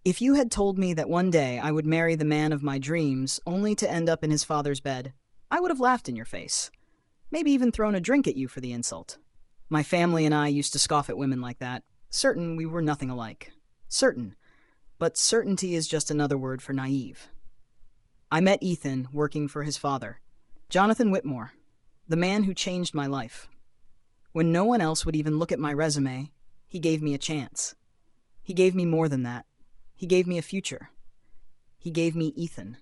If you had told me that one day I would marry the man of my dreams only to end up in his father's bed, I would have laughed in your face. Maybe even thrown a drink at you for the insult. My family and I used to scoff at women like that, certain we were nothing alike. Certain. But certainty is just another word for naive. I met Ethan working for his father, Jonathan Whitmore, the man who changed my life. When no one else would even look at my resume, he gave me a chance. He gave me more than that. He gave me a future. He gave me Ethan.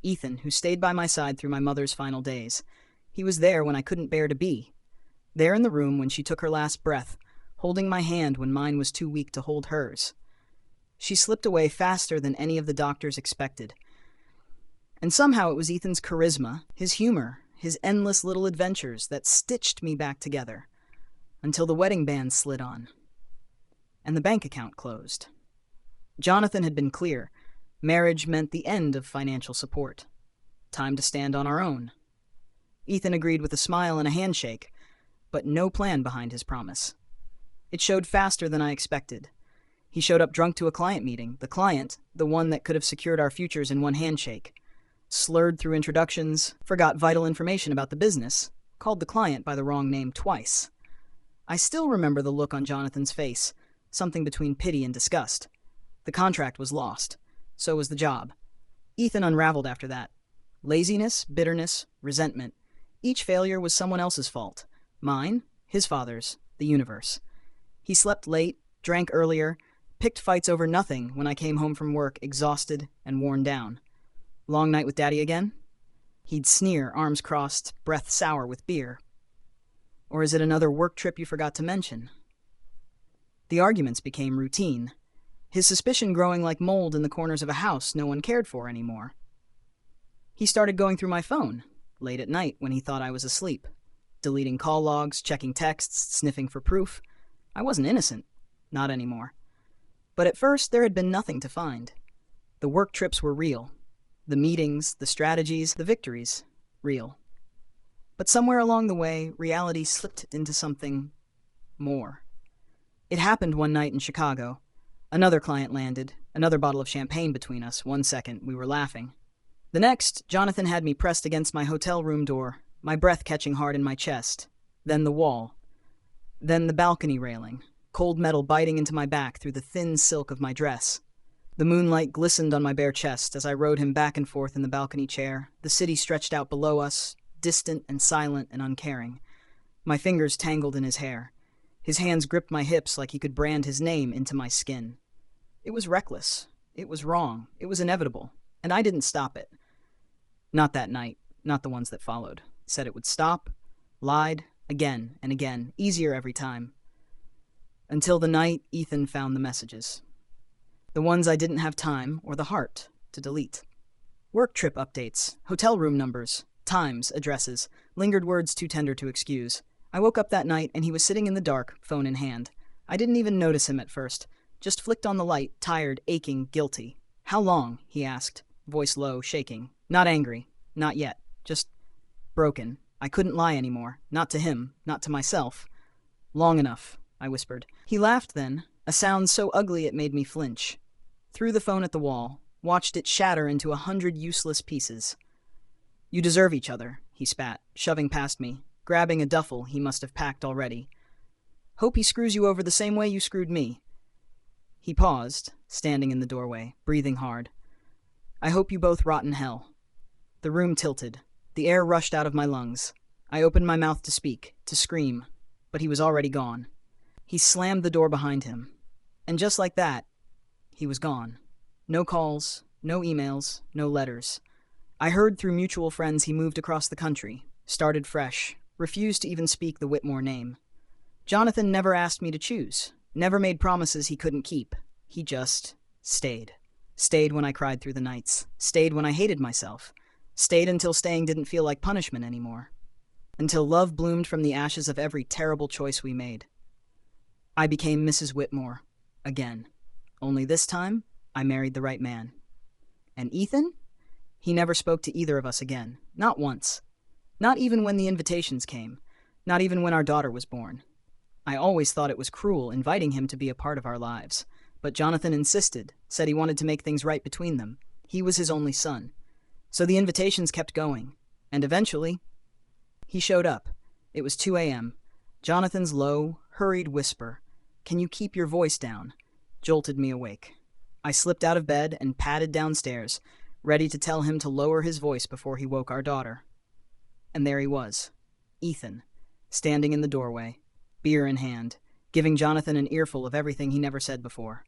Ethan, who stayed by my side through my mother's final days. He was there when I couldn't bear to be. There in the room when she took her last breath, holding my hand when mine was too weak to hold hers. She slipped away faster than any of the doctors expected. And somehow it was Ethan's charisma, his humor, his endless little adventures that stitched me back together, until the wedding band slid on, and the bank account closed. Jonathan had been clear. Marriage meant the end of financial support. Time to stand on our own. Ethan agreed with a smile and a handshake, but no plan behind his promise. It showed faster than I expected. He showed up drunk to a client meeting, the client, the one that could have secured our futures in one handshake. Slurred through introductions, forgot vital information about the business, called the client by the wrong name twice. I still remember the look on Jonathan's face, something between pity and disgust. The contract was lost. So was the job. Ethan unraveled after that. Laziness, bitterness, resentment. Each failure was someone else's fault. Mine, his father's, the universe. He slept late, drank earlier, picked fights over nothing when I came home from work exhausted and worn down. Long night with Daddy again? He'd sneer, arms crossed, breath sour with beer. Or is it another work trip you forgot to mention? The arguments became routine. His suspicion growing like mold in the corners of a house no one cared for anymore. He started going through my phone, late at night when he thought I was asleep, deleting call logs, checking texts, sniffing for proof. I wasn't innocent. Not anymore. But at first, there had been nothing to find. The work trips were real. The meetings, the strategies, the victories, real. But somewhere along the way, reality slipped into something more. It happened one night in Chicago. Another client landed, another bottle of champagne between us. 1 second, we were laughing. The next, Jonathan had me pressed against my hotel room door, my breath catching hard in my chest. Then the wall. Then the balcony railing, cold metal biting into my back through the thin silk of my dress. The moonlight glistened on my bare chest as I rode him back and forth in the balcony chair, the city stretched out below us, distant and silent and uncaring. My fingers tangled in his hair. His hands gripped my hips like he could brand his name into my skin. It was reckless. It was wrong. It was inevitable. And I didn't stop it. Not that night. Not the ones that followed. Said it would stop. Lied. Again and again. Easier every time. Until the night Ethan found the messages. The ones I didn't have time or the heart to delete. Work trip updates. Hotel room numbers. Times. Addresses. Lingered words too tender to excuse. I woke up that night and he was sitting in the dark, phone in hand. I didn't even notice him at first. Just flicked on the light, tired, aching, guilty. "How long?" he asked, voice low, shaking. Not angry. Not yet. Just broken. I couldn't lie anymore. Not to him. Not to myself. "Long enough," I whispered. He laughed then, a sound so ugly it made me flinch. Threw the phone at the wall, watched it shatter into 100 useless pieces. "You deserve each other," he spat, shoving past me, grabbing a duffel he must have packed already. "Hope he screws you over the same way you screwed me." He paused, standing in the doorway, breathing hard. "I hope you both rot in hell." The room tilted. The air rushed out of my lungs. I opened my mouth to speak, to scream, but he was already gone. He slammed the door behind him. And just like that, he was gone. No calls, no emails, no letters. I heard through mutual friends he moved across the country, started fresh, refused to even speak the Whitmore name. Jonathan never asked me to choose, never made promises he couldn't keep. He just stayed. Stayed when I cried through the nights. Stayed when I hated myself. Stayed until staying didn't feel like punishment anymore. Until love bloomed from the ashes of every terrible choice we made. I became Mrs. Whitmore. Again. Only this time, I married the right man. And Ethan? He never spoke to either of us again. Not once. Not even when the invitations came. Not even when our daughter was born. I always thought it was cruel inviting him to be a part of our lives. But Jonathan insisted, said he wanted to make things right between them. He was his only son. So the invitations kept going. And eventually, he showed up. It was 2 a.m. Jonathan's low, hurried whisper, "Can you keep your voice down?" jolted me awake. I slipped out of bed and padded downstairs, ready to tell him to lower his voice before he woke our daughter. And there he was, Ethan, standing in the doorway, beer in hand, giving Jonathan an earful of everything he never said before.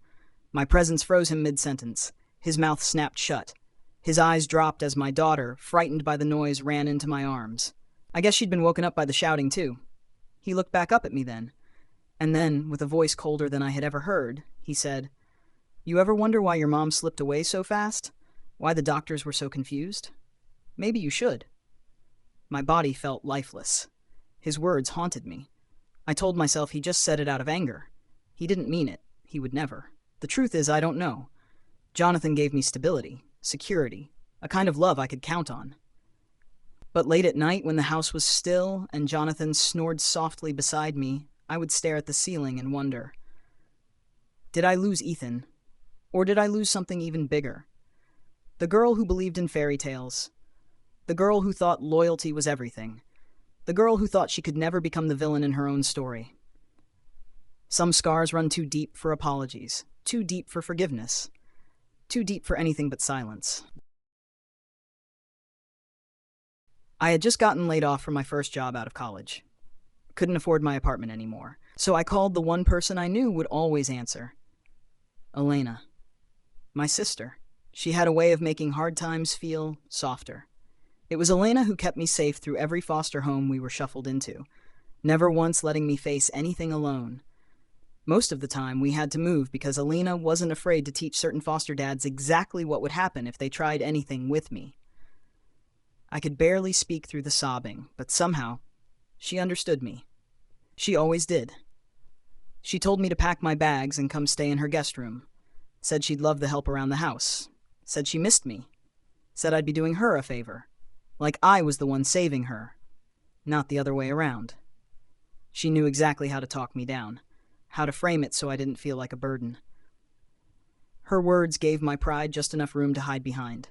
My presence froze him mid-sentence. His mouth snapped shut. His eyes dropped as my daughter, frightened by the noise, ran into my arms. I guess she'd been woken up by the shouting, too. He looked back up at me then. And then, with a voice colder than I had ever heard, he said, "You ever wonder why your mom slipped away so fast? Why the doctors were so confused? Maybe you should." My body felt lifeless. His words haunted me. I told myself he just said it out of anger. He didn't mean it. He would never. The truth is, I don't know. Jonathan gave me stability, security, a kind of love I could count on. But late at night, when the house was still and Jonathan snored softly beside me, I would stare at the ceiling and wonder, did I lose Ethan? Or did I lose something even bigger? The girl who believed in fairy tales. The girl who thought loyalty was everything. The girl who thought she could never become the villain in her own story. Some scars run too deep for apologies, too deep for forgiveness, too deep for anything but silence. I had just gotten laid off from my first job out of college. Couldn't afford my apartment anymore, so I called the one person I knew would always answer. Elena. My sister. She had a way of making hard times feel softer. It was Elena who kept me safe through every foster home we were shuffled into, never once letting me face anything alone. Most of the time, we had to move because Elena wasn't afraid to teach certain foster dads exactly what would happen if they tried anything with me. I could barely speak through the sobbing, but somehow, she understood me. She always did. She told me to pack my bags and come stay in her guest room. Said she'd love the help around the house. Said she missed me. Said I'd be doing her a favor. Like I was the one saving her, not the other way around. She knew exactly how to talk me down, how to frame it so I didn't feel like a burden. Her words gave my pride just enough room to hide behind.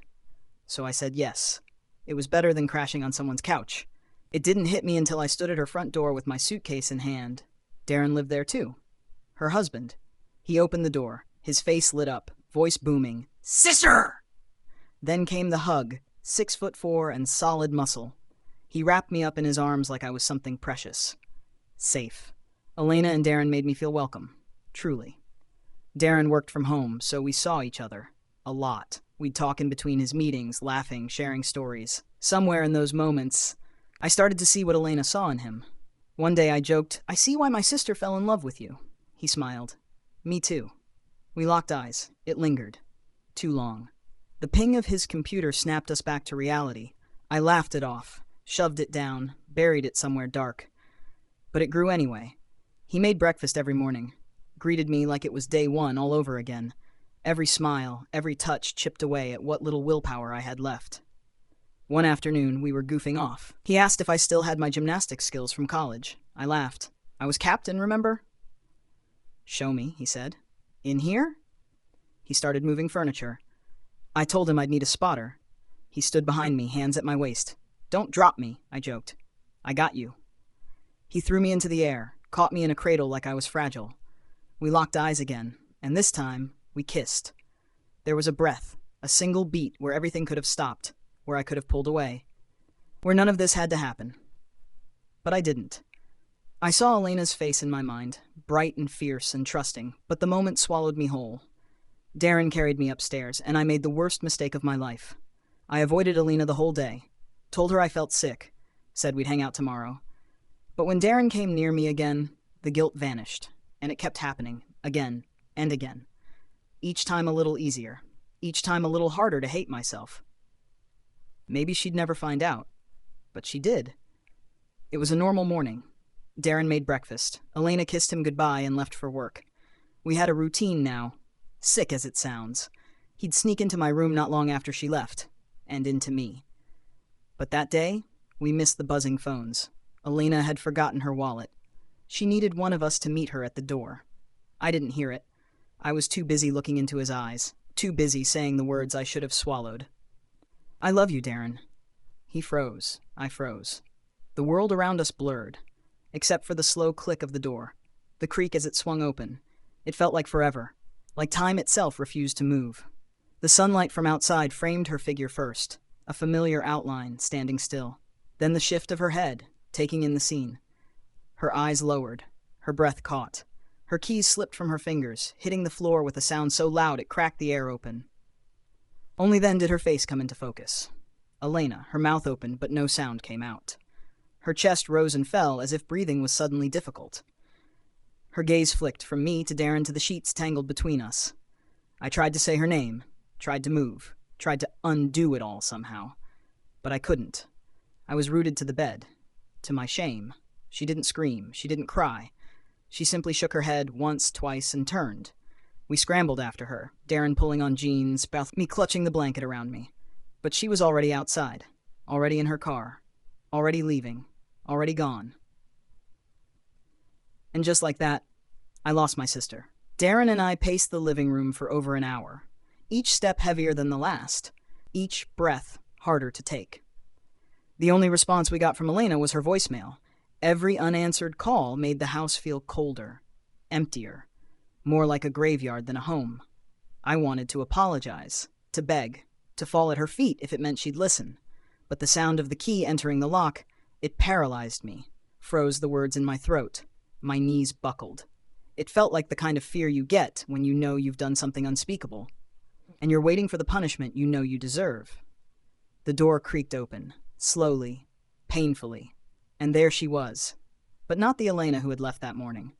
So I said yes. It was better than crashing on someone's couch. It didn't hit me until I stood at her front door with my suitcase in hand. Darren lived there too. Her husband. He opened the door, his face lit up, voice booming, "Sister!" Then came the hug, 6'4" and solid muscle. He wrapped me up in his arms like I was something precious. Safe. Elena and Darren made me feel welcome. Truly. Darren worked from home, so we saw each other. A lot. We'd talk in between his meetings, laughing, sharing stories. Somewhere in those moments, I started to see what Elena saw in him. One day I joked, "I see why my sister fell in love with you." He smiled. Me too. We locked eyes. It lingered. Too long. The ping of his computer snapped us back to reality. I laughed it off, shoved it down, buried it somewhere dark. But it grew anyway. He made breakfast every morning, greeted me like it was day one all over again. Every smile, every touch chipped away at what little willpower I had left. One afternoon, we were goofing off. He asked if I still had my gymnastics skills from college. I laughed. I was captain, remember? "Show me," he said. "In here?" He started moving furniture. I told him I'd need a spotter. He stood behind me, hands at my waist. "Don't drop me," I joked. "I got you." He threw me into the air, caught me in a cradle like I was fragile. We locked eyes again, and this time, we kissed. There was a breath, a single beat where everything could have stopped, where I could have pulled away, where none of this had to happen. But I didn't. I saw Elena's face in my mind, bright and fierce and trusting, but the moment swallowed me whole. Darren carried me upstairs, and I made the worst mistake of my life. I avoided Elena the whole day, told her I felt sick, said we'd hang out tomorrow. But when Darren came near me again, the guilt vanished, and it kept happening, again and again. Each time a little easier, each time a little harder to hate myself. Maybe she'd never find out, but she did. It was a normal morning. Darren made breakfast. Elena kissed him goodbye and left for work. We had a routine now, sick as it sounds. He'd sneak into my room not long after she left, and into me. But that day, we missed the buzzing phones. Elena had forgotten her wallet. She needed one of us to meet her at the door. I didn't hear it. I was too busy looking into his eyes, too busy saying the words I should have swallowed. I love you, Darren. He froze. I froze. The world around us blurred, except for the slow click of the door, the creak as it swung open. It felt like forever, like time itself refused to move. The sunlight from outside framed her figure first, a familiar outline standing still. Then the shift of her head, taking in the scene. Her eyes lowered, her breath caught. Her keys slipped from her fingers, hitting the floor with a sound so loud it cracked the air open. Only then did her face come into focus. Elena, her mouth open, but no sound came out. Her chest rose and fell as if breathing was suddenly difficult. Her gaze flicked from me to Darren to the sheets tangled between us. I tried to say her name, tried to move, tried to undo it all somehow. But I couldn't. I was rooted to the bed. To my shame. She didn't scream, she didn't cry. She simply shook her head once, twice, and turned. We scrambled after her, Darren pulling on jeans, me clutching the blanket around me. But she was already outside, already in her car, already leaving, already gone. And just like that, I lost my sister. Darren and I paced the living room for over an hour, each step heavier than the last, each breath harder to take. The only response we got from Elena was her voicemail. Every unanswered call made the house feel colder, emptier, more like a graveyard than a home. I wanted to apologize, to beg, to fall at her feet if it meant she'd listen. But the sound of the key entering the lock, it paralyzed me, froze the words in my throat. My knees buckled. It felt like the kind of fear you get when you know you've done something unspeakable, and you're waiting for the punishment you know you deserve. The door creaked open, slowly, painfully. And there she was. But not the Elena who had left that morning.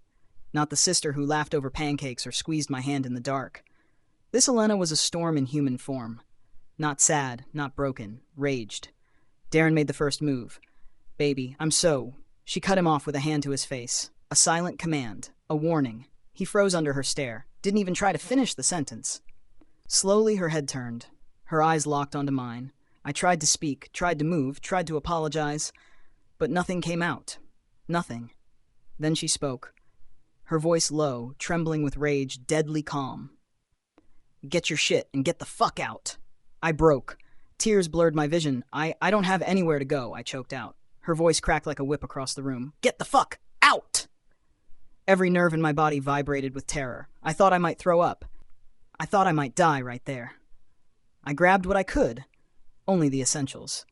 Not the sister who laughed over pancakes or squeezed my hand in the dark. This Elena was a storm in human form. Not sad, not broken, raged. Darren made the first move. Baby, I'm so... She cut him off with a hand to his face. A silent command. A warning. He froze under her stare. Didn't even try to finish the sentence. Slowly her head turned. Her eyes locked onto mine. I tried to speak, tried to move, tried to apologize. But nothing came out. Nothing. Then she spoke. Her voice low, trembling with rage, deadly calm. Get your shit and get the fuck out. I broke. Tears blurred my vision. I don't have anywhere to go, I choked out. Her voice cracked like a whip across the room. Get the fuck out! Every nerve in my body vibrated with terror. I thought I might throw up. I thought I might die right there. I grabbed what I could. Only the essentials.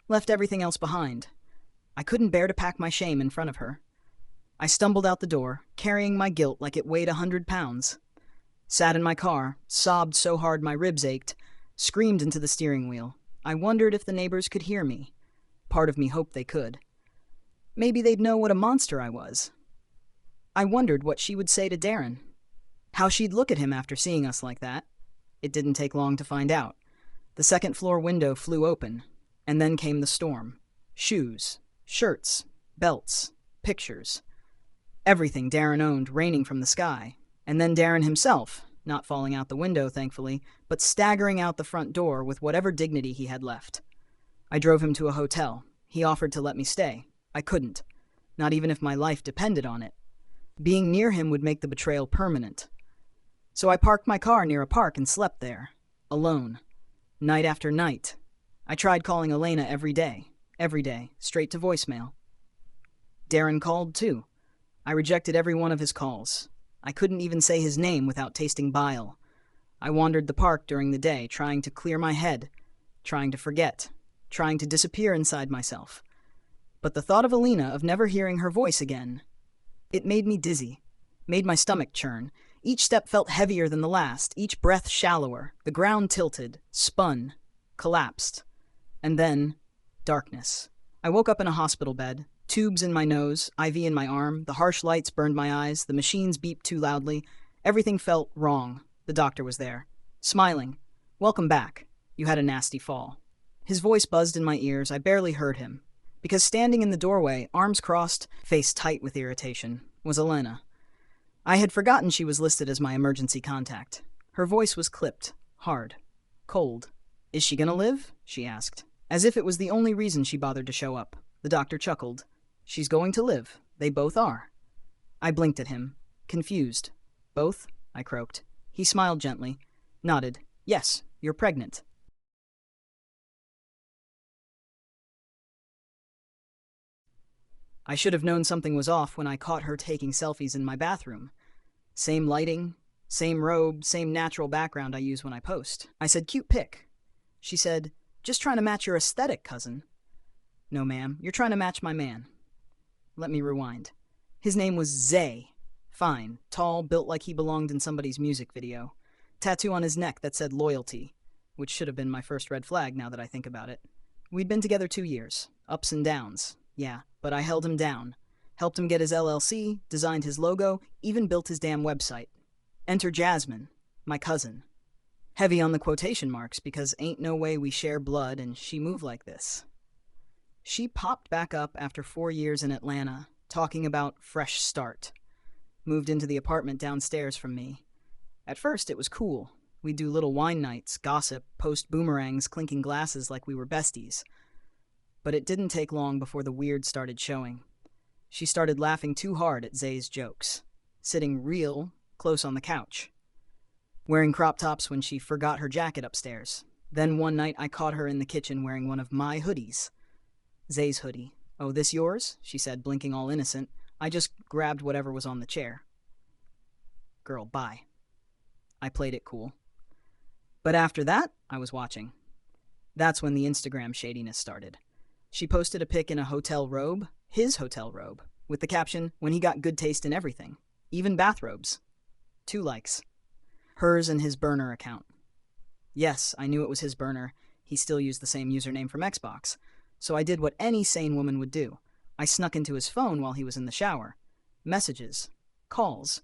Left everything else behind. I couldn't bear to pack my shame in front of her. I stumbled out the door, carrying my guilt like it weighed 100 pounds. Sat in my car, sobbed so hard my ribs ached, screamed into the steering wheel. I wondered if the neighbors could hear me. Part of me hoped they could. Maybe they'd know what a monster I was. I wondered what she would say to Darren. How she'd look at him after seeing us like that. It didn't take long to find out. The second-floor window flew open, and then came the storm. Shoes. Shirts, belts, pictures. Everything Darren owned raining from the sky. And then Darren himself, not falling out the window, thankfully, but staggering out the front door with whatever dignity he had left. I drove him to a hotel. He offered to let me stay. I couldn't. Not even if my life depended on it. Being near him would make the betrayal permanent. So I parked my car near a park and slept there. Alone. Night after night. I tried calling Elena every day, straight to voicemail. Darren called, too. I rejected every one of his calls. I couldn't even say his name without tasting bile. I wandered the park during the day, trying to clear my head, trying to forget, trying to disappear inside myself. But the thought of Elena, of never hearing her voice again, it made me dizzy, made my stomach churn. Each step felt heavier than the last, each breath shallower. The ground tilted, spun, collapsed. And then, darkness. I woke up in a hospital bed, tubes in my nose, IV in my arm, the harsh lights burned my eyes, the machines beeped too loudly. Everything felt wrong. The doctor was there, smiling. Welcome back. You had a nasty fall. His voice buzzed in my ears. I barely heard him. Because standing in the doorway, arms crossed, face tight with irritation, was Elena. I had forgotten she was listed as my emergency contact. Her voice was clipped, hard, cold. Is she gonna live? She asked, as if it was the only reason she bothered to show up. The doctor chuckled. She's going to live. They both are. I blinked at him, confused. Both? I croaked. He smiled gently, nodded. Yes, you're pregnant. I should have known something was off when I caught her taking selfies in my bathroom. Same lighting, same robe, same natural background I use when I post. I said, cute pic. She said, just trying to match your aesthetic, cousin. No, ma'am, you're trying to match my man. Let me rewind. His name was Zay. Fine, tall, built like he belonged in somebody's music video. Tattoo on his neck that said loyalty, which should have been my first red flag now that I think about it. We'd been together 2 years. Ups and downs. Yeah, but I held him down. Helped him get his LLC, designed his logo, even built his damn website. Enter Jasmine, my cousin. Heavy on the quotation marks because ain't no way we share blood and she moved like this. She popped back up after 4 years in Atlanta, talking about fresh start. Moved into the apartment downstairs from me. At first, it was cool. We'd do little wine nights, gossip, post boomerangs, clinking glasses like we were besties. But it didn't take long before the weird started showing. She started laughing too hard at Zay's jokes, sitting real close on the couch, wearing crop tops when she forgot her jacket upstairs. Then one night I caught her in the kitchen wearing one of my hoodies. Zay's hoodie. Oh, this yours? She said, blinking all innocent. I just grabbed whatever was on the chair. Girl, bye. I played it cool. But after that, I was watching. That's when the Instagram shadiness started. She posted a pic in a hotel robe, his hotel robe, with the caption, when he got good taste in everything, even bathrobes. 2 likes. Hers and his burner account. Yes, I knew it was his burner. He still used the same username from Xbox. So I did what any sane woman would do. I snuck into his phone while he was in the shower. Messages. Calls.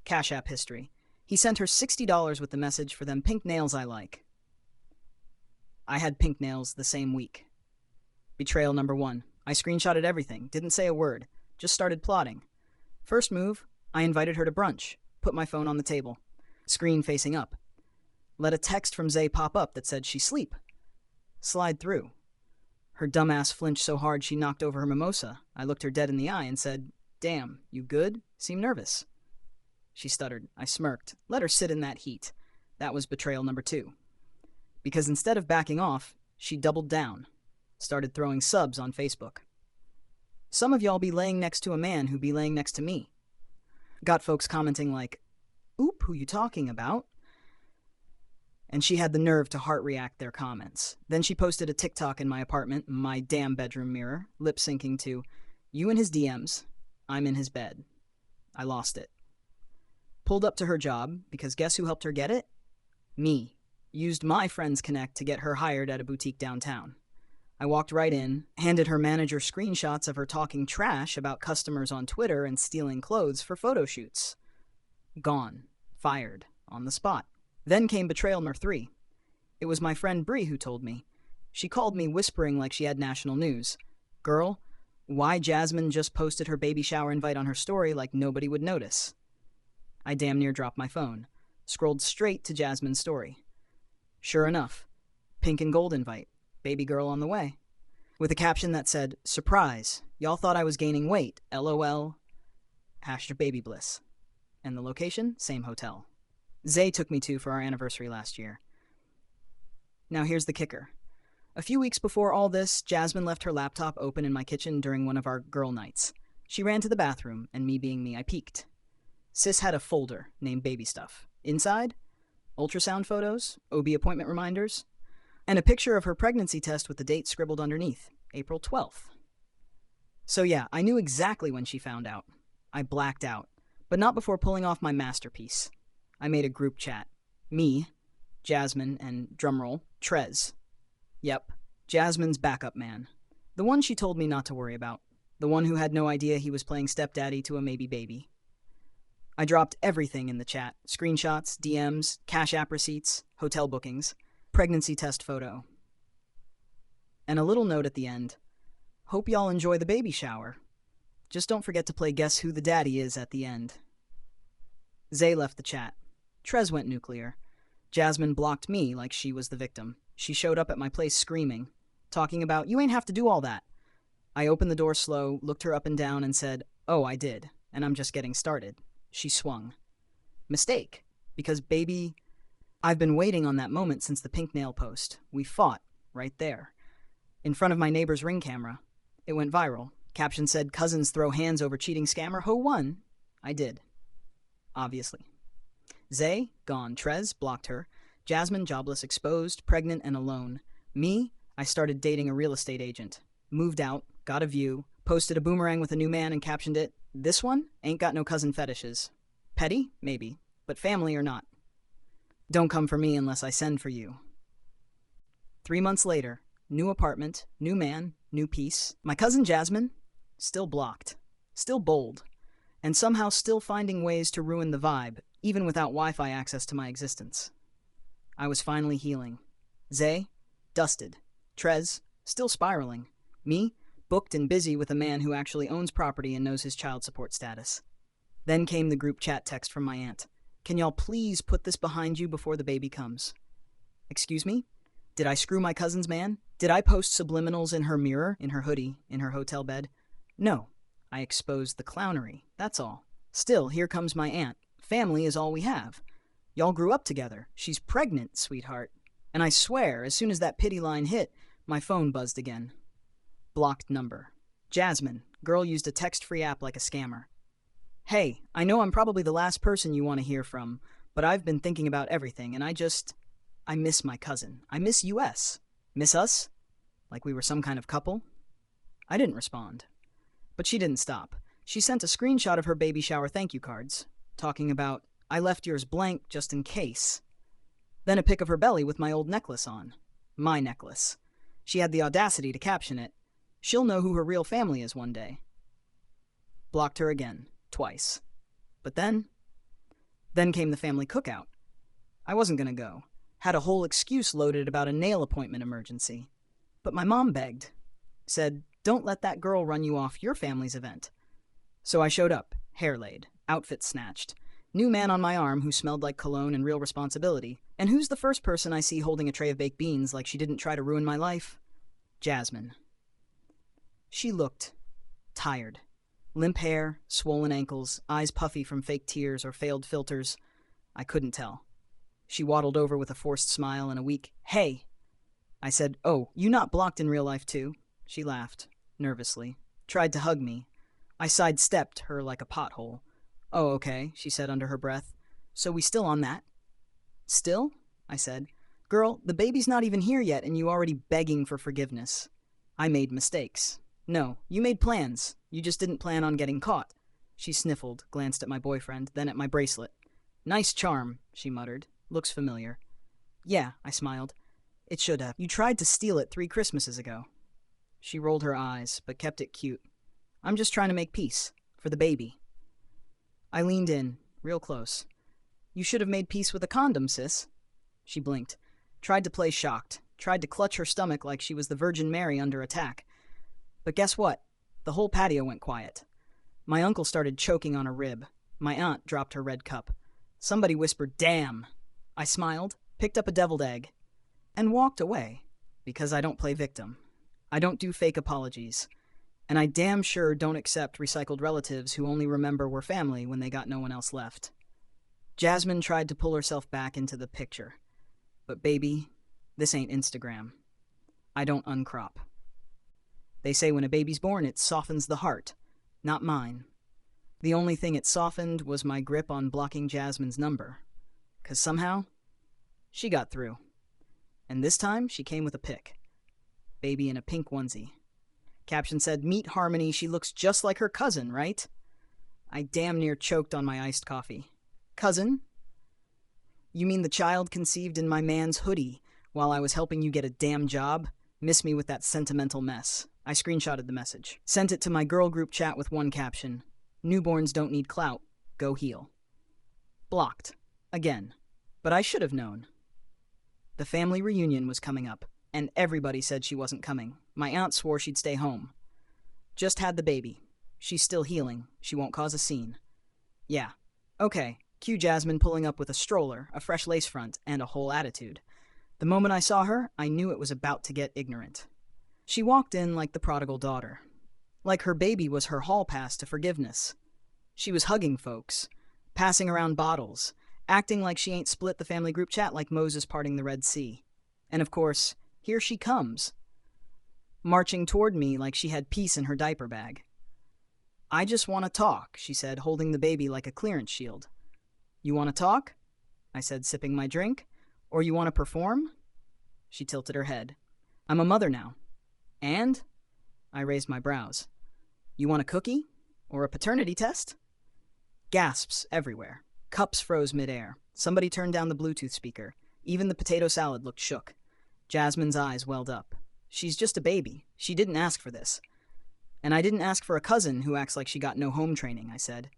Cash App history. He sent her $60 with the message for them pink nails I like. I had pink nails the same week. Betrayal number 1. I screenshotted everything, didn't say a word, just started plotting. First move, I invited her to brunch, put my phone on the table, screen facing up. Let a text from Zay pop up that said she's asleep. Slide through. Her dumbass flinched so hard she knocked over her mimosa. I looked her dead in the eye and said, Damn, you good? Seem nervous. She stuttered. I smirked. Let her sit in that heat. That was betrayal number 2. Because instead of backing off, she doubled down. Started throwing subs on Facebook. Some of y'all be laying next to a man who be laying next to me. Got folks commenting like, Oop, who you talking about? And she had the nerve to heart react their comments. Then she posted a TikTok in my apartment, my damn bedroom mirror, lip syncing to, You in his DMs, I'm in his bed. I lost it. Pulled up to her job, because guess who helped her get it? Me. Used my Friends Connect to get her hired at a boutique downtown. I walked right in, handed her manager screenshots of her talking trash about customers on Twitter and stealing clothes for photo shoots. Gone. Fired. On the spot. Then came betrayal number 3. It was my friend Bree who told me. She called me whispering like she had national news. Girl, why Jasmine just posted her baby shower invite on her story like nobody would notice? I damn near dropped my phone. Scrolled straight to Jasmine's story. Sure enough. Pink and gold invite. Baby girl on the way. With a caption that said, Surprise, y'all thought I was gaining weight, LOL. #baby bliss. And the location? Same hotel. Zay took me to for our anniversary last year. Now here's the kicker. A few weeks before all this, Jasmine left her laptop open in my kitchen during one of our girl nights. She ran to the bathroom, and me being me, I peeked. Sis had a folder named Baby Stuff. Inside, ultrasound photos, OB appointment reminders, and a picture of her pregnancy test with the date scribbled underneath, April 12th. So yeah, I knew exactly when she found out. I blacked out, but not before pulling off my masterpiece. I made a group chat. Me, Jasmine, and, drumroll, Trez. Yep, Jasmine's backup man. The one she told me not to worry about. The one who had no idea he was playing stepdaddy to a maybe baby. I dropped everything in the chat. Screenshots, DMs, Cash App receipts, hotel bookings, pregnancy test photo. And a little note at the end. Hope y'all enjoy the baby shower. Just don't forget to play Guess Who the Daddy Is at the end. Zay left the chat. Trez went nuclear. Jasmine blocked me like she was the victim. She showed up at my place screaming, talking about, you ain't have to do all that. I opened the door slow, looked her up and down, and said, oh, I did, and I'm just getting started. She swung. Mistake, Because, baby, I've been waiting on that moment since the pink nail post. We fought, right there, in front of my neighbor's Ring camera. It went viral. Caption said, "Cousins throw hands over cheating scammer. Ho won?" I did. Obviously. Zay, gone. Trez, blocked her. Jasmine, jobless, exposed, pregnant, and alone. Me, I started dating a real estate agent. Moved out, got a view, posted a boomerang with a new man and captioned it, "This one ain't got no cousin fetishes." Petty? Maybe. But family or not. Don't come for me unless I send for you. 3 months later, new apartment, new man, new peace. My cousin Jasmine, still blocked, still bold, and somehow still finding ways to ruin the vibe, even without Wi-Fi access to my existence. I was finally healing. Zay, dusted. Trez, still spiraling. Me, booked and busy with a man who actually owns property and knows his child support status. Then came the group chat text from my aunt. "Can y'all please put this behind you before the baby comes?" Excuse me? Did I screw my cousin's man? Did I post subliminals in her mirror, in her hoodie, in her hotel bed? No. I exposed the clownery, that's all. Still, here comes my aunt. Family is all we have. Y'all grew up together. She's pregnant, sweetheart. And I swear, as soon as that pity line hit, my phone buzzed again. Blocked number. Jasmine. Girl used a text-free app like a scammer. "Hey, I know I'm probably the last person you want to hear from, but I've been thinking about everything, and I miss my cousin. I miss US. Miss us? Like we were some kind of couple?" I didn't respond. But she didn't stop. She sent a screenshot of her baby shower thank you cards, talking about, "I left yours blank just in case." Then a pic of her belly with my old necklace on. My necklace. She had the audacity to caption it, "She'll know who her real family is one day." Blocked her again. Twice. But then came the family cookout. I wasn't going to go. Had a whole excuse loaded about a nail appointment emergency. But my mom begged. Said, "Don't let that girl run you off your family's event." So I showed up, hair laid, outfit snatched, new man on my arm who smelled like cologne and real responsibility. And who's the first person I see holding a tray of baked beans like she didn't try to ruin my life? Jasmine. She looked tired. Limp hair, swollen ankles, eyes puffy from fake tears or failed filters. I couldn't tell. She waddled over with a forced smile and a weak, "Hey!" I said, "Oh, you not blocked in real life too?" She laughed, nervously. Tried to hug me. I sidestepped her like a pothole. "Oh, okay," she said under her breath. "So we still on that?" "Still?" I said. "Girl, the baby's not even here yet and you already begging for forgiveness." I made mistakes. "No, you made plans. You just didn't plan on getting caught." She sniffled, glanced at my boyfriend, then at my bracelet. "Nice charm," she muttered. "Looks familiar." "Yeah," I smiled. "It should have. You tried to steal it 3 Christmases ago." She rolled her eyes, but kept it cute. "I'm just trying to make peace. For the baby." I leaned in, real close. "You should have made peace with a condom, sis." She blinked. Tried to play shocked. Tried to clutch her stomach like she was the Virgin Mary under attack. But guess what? The whole patio went quiet. My uncle started choking on a rib. My aunt dropped her red cup. Somebody whispered, "Damn!" I smiled, picked up a deviled egg, and walked away, because I don't play victim. I don't do fake apologies. And I damn sure don't accept recycled relatives who only remember we're family when they got no one else left. Jasmine tried to pull herself back into the picture. But baby, this ain't Instagram. I don't uncrop. They say when a baby's born, it softens the heart. Not mine. The only thing it softened was my grip on blocking Jasmine's number. 'Cause somehow, she got through. And this time, she came with a pic. Baby in a pink onesie. Caption said, "Meet Harmony, she looks just like her cousin, right?" I damn near choked on my iced coffee. "Cousin? You mean the child conceived in my man's hoodie while I was helping you get a damn job? Miss me with that sentimental mess." I screenshotted the message. Sent it to my girl group chat with one caption. "Newborns don't need clout. Go heal." Blocked. Again. But I should have known. The family reunion was coming up, and everybody said she wasn't coming. My aunt swore she'd stay home. Just had the baby. She's still healing. She won't cause a scene. Yeah. Okay. Cue Jasmine pulling up with a stroller, a fresh lace front, and a whole attitude. The moment I saw her, I knew it was about to get ignorant. She walked in like the prodigal daughter. Like her baby was her hall pass to forgiveness. She was hugging folks, passing around bottles, acting like she ain't split the family group chat like Moses parting the Red Sea. And of course, here she comes, marching toward me like she had peace in her diaper bag. I just want to talk, she said, holding the baby like a clearance shield. You want to talk? I said, sipping my drink. Or you want to perform? She tilted her head. I'm a mother now. And? I raised my brows. You want a cookie? Or a paternity test? Gasps everywhere. Cups froze midair. Somebody turned down the Bluetooth speaker. Even the potato salad looked shook. Jasmine's eyes welled up. She's just a baby. She didn't ask for this. And I didn't ask for a cousin who acts like she got no home training, I said.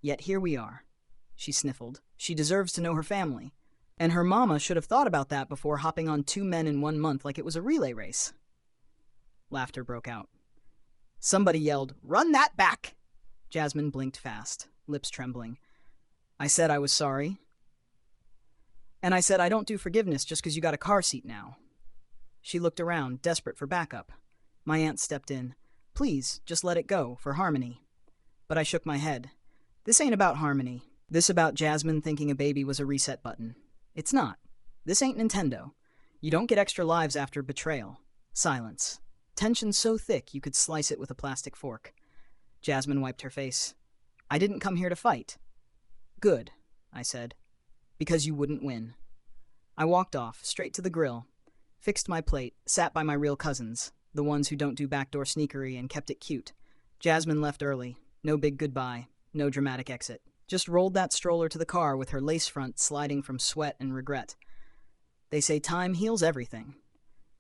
Yet here we are. She sniffled. She deserves to know her family. And her mama should have thought about that before hopping on 2 men in 1 month like it was a relay race. Laughter broke out. Somebody yelled, "Run that back!" Jasmine blinked fast, lips trembling. I said I was sorry. And I said I don't do forgiveness just because you got a car seat now. She looked around, desperate for backup. My aunt stepped in. Please, just let it go, for harmony. But I shook my head. This ain't about harmony. This about Jasmine thinking a baby was a reset button. It's not. This ain't Nintendo. You don't get extra lives after betrayal. Silence. Tension so thick you could slice it with a plastic fork. Jasmine wiped her face. I didn't come here to fight. Good, I said. Because you wouldn't win. I walked off, straight to the grill, fixed my plate, sat by my real cousins, the ones who don't do backdoor sneakery, and kept it cute. Jasmine left early. No big goodbye. No dramatic exit. Just rolled that stroller to the car with her lace front sliding from sweat and regret. They say time heals everything.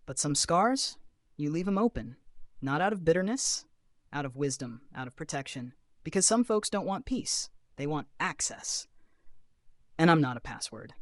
But some scars, you leave them open. Not out of bitterness, out of wisdom, out of protection. Because some folks don't want peace. They want access. And I'm not a password.